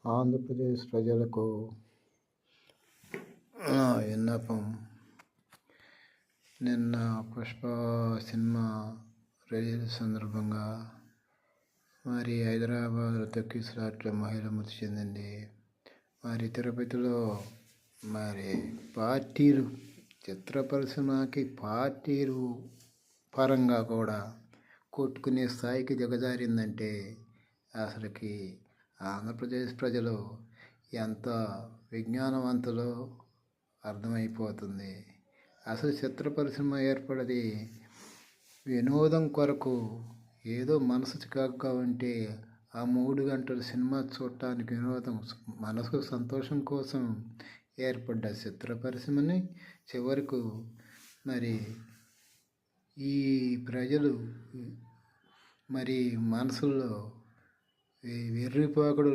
ఆంధ్రప్రదేశ్ ప్రజలకు నా విన్నపం. నిన్న పుష్ప సినిమా రిలీజ్ సందర్భంగా మరి హైదరాబాద్ తొక్కిసలాట్లో మహిళ మృతి చెందింది. మరి తిరుపతిలో మరి పార్టీలు చిత్ర పరిశ్రమకి పార్టీలు పరంగా కూడా కొట్టుకునే స్థాయికి దిగజారిందంటే అసలుకి ఆంధ్రప్రదేశ్ ప్రజలు ఎంత విజ్ఞానవంతులో అర్థమైపోతుంది. అసలు చిత్ర పరిశ్రమ ఏర్పడది వినోదం కొరకు. ఏదో మనసు చికాకుగా ఉంటే ఆ 3 గంటల సినిమా చూడటానికి వినోదం, మనసుకు సంతోషం కోసం ఏర్పడ్డ చిత్ర పరిశ్రమని చివరకు మరి ఈ ప్రజలు మరి మనసుల్లో వెర్రిపోకడు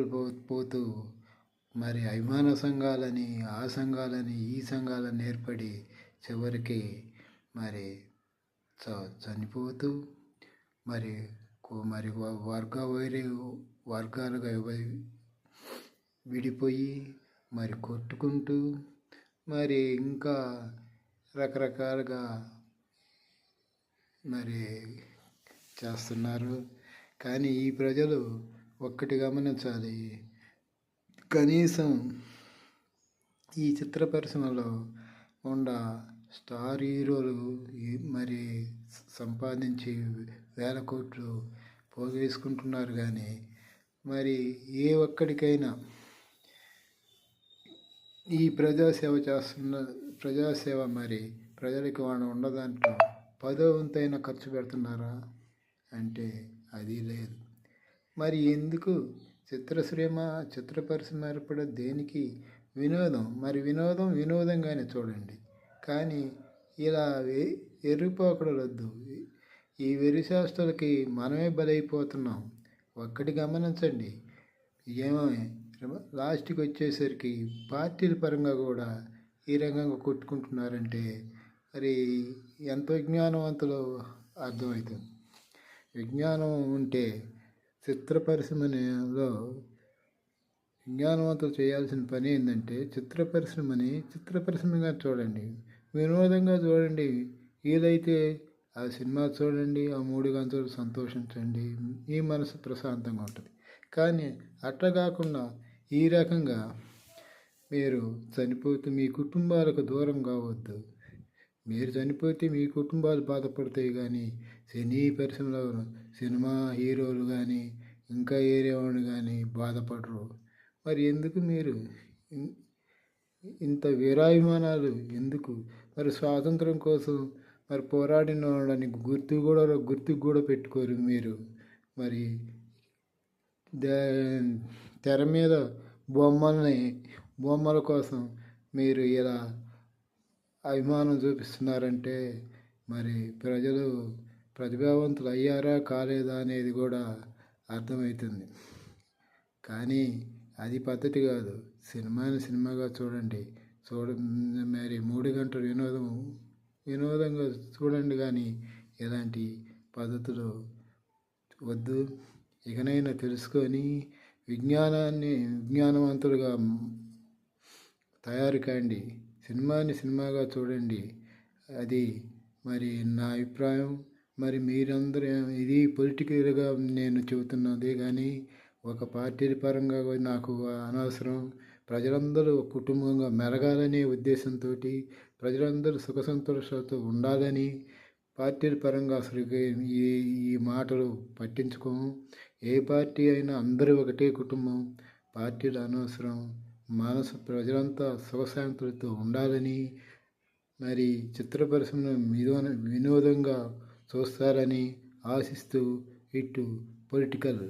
పోతూ మరి అభిమాన సంఘాలని, ఆ సంఘాలని, ఈ సంఘాలని ఏర్పడి చివరికి మరి చనిపోతూ మరి మరి వర్గాలుగా విడిపోయి మరి కొట్టుకుంటూ మరి ఇంకా రకరకాలుగా మరి చేస్తున్నారు. కానీ ఈ ప్రజలు ఒక్కటి గమనించాలి. కనీసం ఈ చిత్ర పరిశ్రమలో స్టార్ హీరోలు మరి సంపాదించి వేల కోట్లు పోగేసుకుంటున్నారు. కానీ మరి ఏ ఒక్కడికైనా ఈ ప్రజాసేవ మరి ప్రజలకి వాళ్ళు ఉన్నదాంట్లో 10వ వంతైనా ఖర్చు పెడుతున్నారా అంటే అది లేదు. మరి ఎందుకు చిత్ర పరిశ్రమ ఏర్పడే దేనికి? వినోదం. మరి వినోదంగానే చూడండి. కానీ ఇలా ఎర్రిపోకడలు వద్దు. ఈ వెరిశాస్త్రాలకి మనమే బలైపోతున్నాం. ఒక్కటి గమనించండి. ఏమో లాస్ట్కి వచ్చేసరికి పార్టీల పరంగా కూడా ఈ రకంగా కొట్టుకుంటున్నారంటే మరి ఎంత విజ్ఞానవంతులో అర్థమవుతుంది. విజ్ఞానం ఉంటే చిత్ర పరిశ్రమలో విజ్ఞానవంతులు చేయాల్సిన పని ఏంటంటే చిత్ర పరిశ్రమగా చూడండి, వినోదంగా చూడండి. వీలైతే ఆ సినిమా చూడండి, ఆ 3 గంటలు సంతోషించండి, మీ మనసు ప్రశాంతంగా ఉంటుంది. కానీ అట్లా కాకుండా ఈ రకంగా మీరు చనిపోతే మీ కుటుంబాలకు దూరం కావద్దు. మీరు చనిపోతే మీ కుటుంబాలు బాధపడతాయి. కానీ సినీ పరిశ్రమలో సినిమా హీరోలు కానీ ఇంకా ఏరేవాళ్ళు కానీ బాధపడరు. మరి ఎందుకు మీరు ఇంత వీరాభిమానాలు ఎందుకు? మరి స్వాతంత్రం కోసం మరి పోరాడిన వాళ్ళని గుర్తు కూడా పెట్టుకోరు మీరు. మరి తెర మీద బొమ్మల కోసం మీరు ఇలా అభిమానం చూపిస్తున్నారంటే మరి ప్రజలు ప్రతిభావంతులు అయ్యారా కాలేదా అనేది కూడా అర్థమవుతుంది. కానీ అది పద్ధతి కాదు. సినిమాగా చూడండి. మరి 3 గంటలు వినోదంగా చూడండి. కానీ ఇలాంటి పద్ధతులు వద్దు. ఇకనైనా తెలుసుకొని విజ్ఞానవంతులుగా తయారు కాండి. సినిమాగా చూడండి. అది మరి నా అభిప్రాయం. మరి మీరందరూ ఇది పొలిటికల్గా నేను చెబుతున్నది కానీ ఒక పార్టీ పరంగా నాకు అనవసరం. ప్రజలందరూ కుటుంబంగా మెలగాలనే ఉద్దేశంతో, ప్రజలందరూ సుఖ సంతోషాలతో ఉండాలని పార్టీల పరంగా అసలు ఈ మాటలు పట్టించుకోము. ఏ పార్టీ అయినా అందరూ ఒకటే కుటుంబం. పార్టీలు అనవసరం. ప్రజలంతా సుఖశాంతులతో ఉండాలని మరి చిత్ర పరిశ్రమను వినోదంగా చూస్తారని ఆశిస్తూ ఇటు పొలిటికల్